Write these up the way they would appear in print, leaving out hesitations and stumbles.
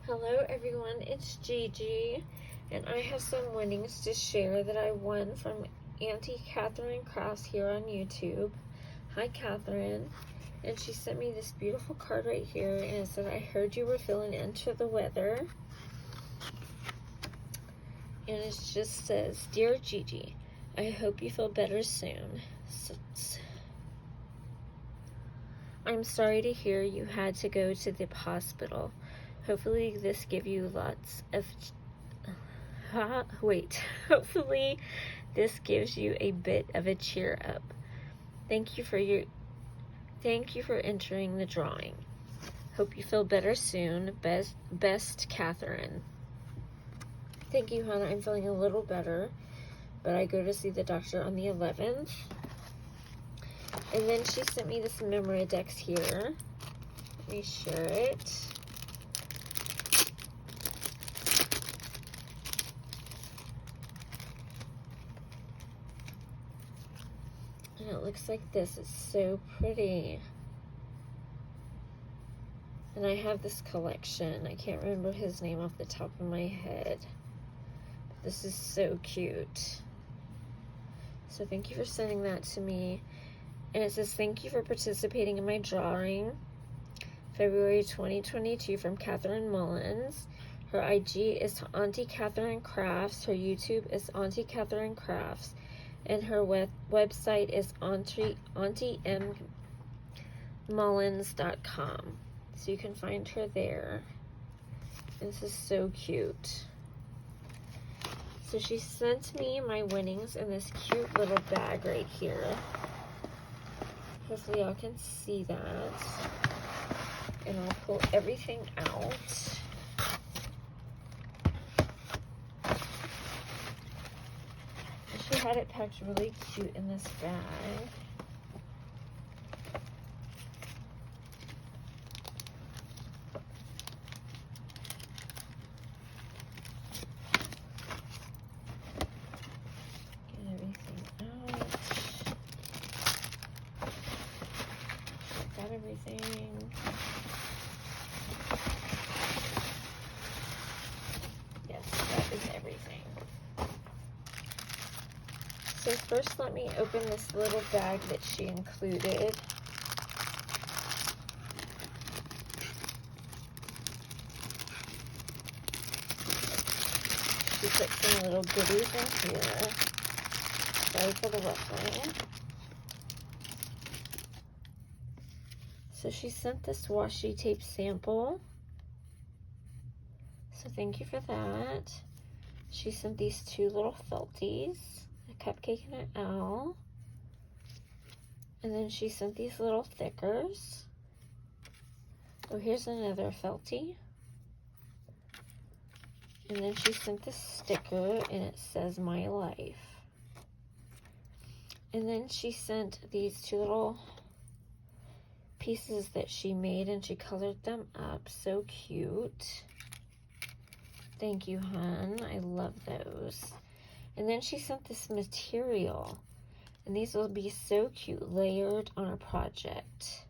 Hello everyone, it's Gigi, and I have some winnings to share that I won from Auntie Catherine Crafts here on YouTube. Hi Catherine, and she sent me this beautiful card right here, and it said, I heard you were feeling into the weather. And it just says, Dear Gigi, I hope you feel better soon. I'm sorry to hear you had to go to the hospital. Hopefully this gives you lots of, hopefully this gives you a bit of a cheer up. Thank you for entering the drawing. Hope you feel better soon. Best Catherine. Thank you, Hannah. I'm feeling a little better, but I go to see the doctor on the 11th. And then she sent me this Memoredex here. Let me share it. And it looks like this. It's so pretty. And I have this collection. I can't remember his name off the top of my head. But this is so cute. So thank you for sending that to me. And it says, thank you for participating in my drawing. February 2022 from Catherine Mullins. Her IG is Auntie Catherine Crafts. Her YouTube is Auntie Catherine Crafts. And her website is auntiemmullins.com. So you can find her there. And this is so cute. So she sent me my winnings in this cute little bag right here. Hopefully y'all can see that. And I'll pull everything out. She had it packed really cute in this bag. Get everything out. Got everything. Yes, that is everything. So first let me open this little bag that she included. She put some little goodies in here. Sorry for the ruffling. So she sent this washi tape sample. So thank you for that. She sent these two little felties. Cupcake and an owl. And then she sent these little thickers. Oh, here's another felty. And then she sent this sticker, and it says My Life. And then she sent these two little pieces that she made, and she colored them up. So cute. Thank you, hon. I love those. And then she sent this material, and these will be so cute, layered on a project.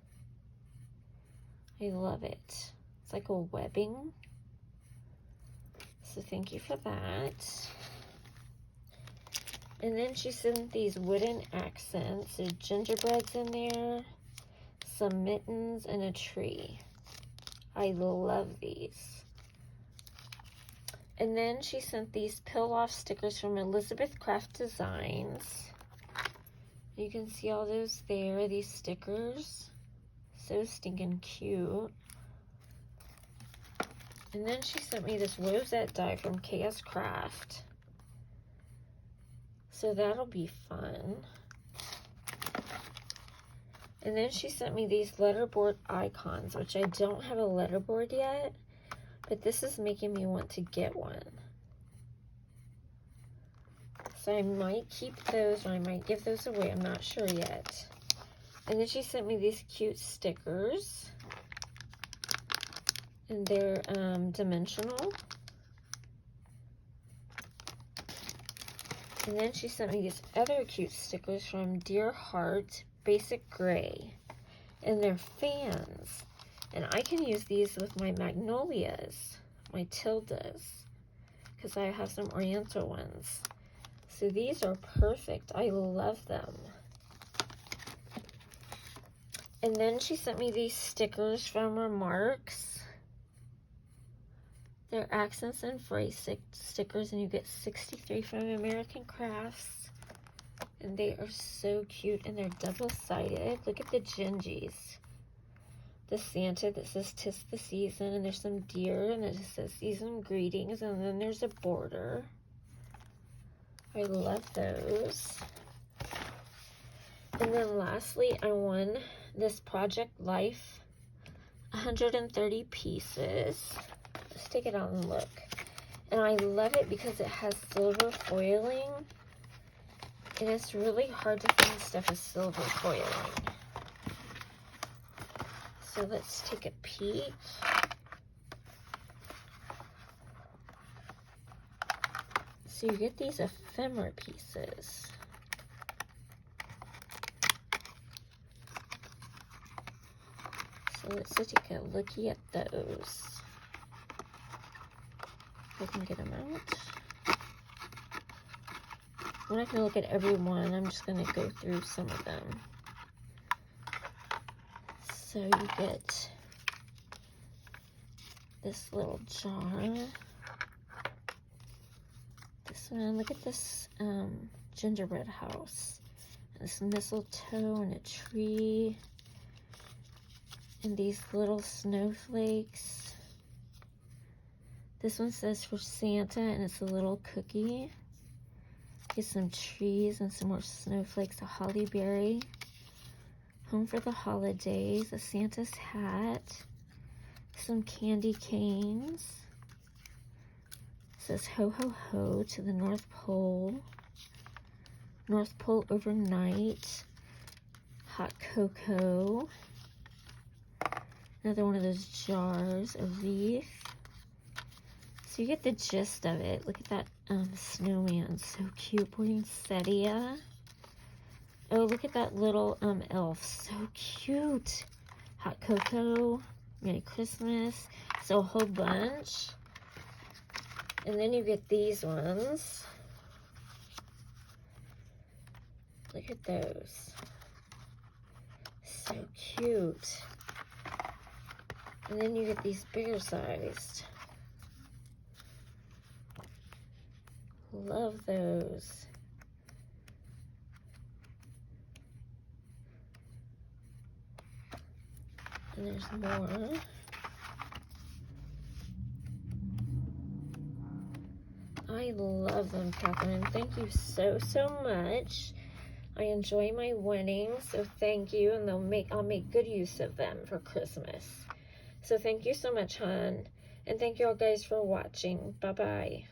I love it. It's like a webbing. So thank you for that. And then she sent these wooden accents. There's gingerbreads in there, some mittens, and a tree. I love these. And then she sent these peel-off stickers from Elizabeth Craft Designs. You can see all those there, these stickers. So stinking cute. And then she sent me this rosette die from KS Craft. So that'll be fun. And then she sent me these letterboard icons, which I don't have a letterboard yet. But this is making me want to get one. So I might keep those, or I might give those away. I'm not sure yet. And then she sent me these cute stickers. And they're dimensional. And then she sent me these other cute stickers from Dear Heart Basic Gray. And they're fans. And I can use these with my magnolias, my tildes, because I have some oriental ones. So these are perfect. I love them. And then she sent me these stickers from Remarks. They're accents and phrase stickers, and you get 63 from American Crafts. And they are so cute, and they're double-sided. Look at the Gingis. The Santa that says 'tis the season, and there's some deer, and it says season greetings, and then there's a border. I love those. And then lastly, I won this Project Life 130 pieces. Let's take it out and look. And I love it because it has silver foiling. And it's really hard to find stuff with silver foiling. So let's take a peek. So you get these ephemera pieces. So let's take a looky at those. If I can get them out. I'm not going to look at every one. I'm just going to go through some of them. So you get this little jar. This one, look at this gingerbread house. This mistletoe and a tree. And these little snowflakes. This one says for Santa, and it's a little cookie. Get some trees and some more snowflakes, a holly berry. Home for the holidays, a Santa's hat. Some candy canes. It says ho ho ho to the North Pole. North Pole overnight. Hot cocoa. Another one of those jars, a wreath. So you get the gist of it. Look at that snowman, so cute. Poinsettia. Oh, look at that little elf, so cute. Hot cocoa, Merry Christmas. So a whole bunch. And then you get these ones. Look at those. So cute. And then you get these bigger sized. Love those. And there's more. I love them, Catherine. Thank you so, so much. I enjoy my winnings, so thank you, and I'll make good use of them for Christmas. So thank you so much, hon. And thank you all guys for watching. Bye-bye.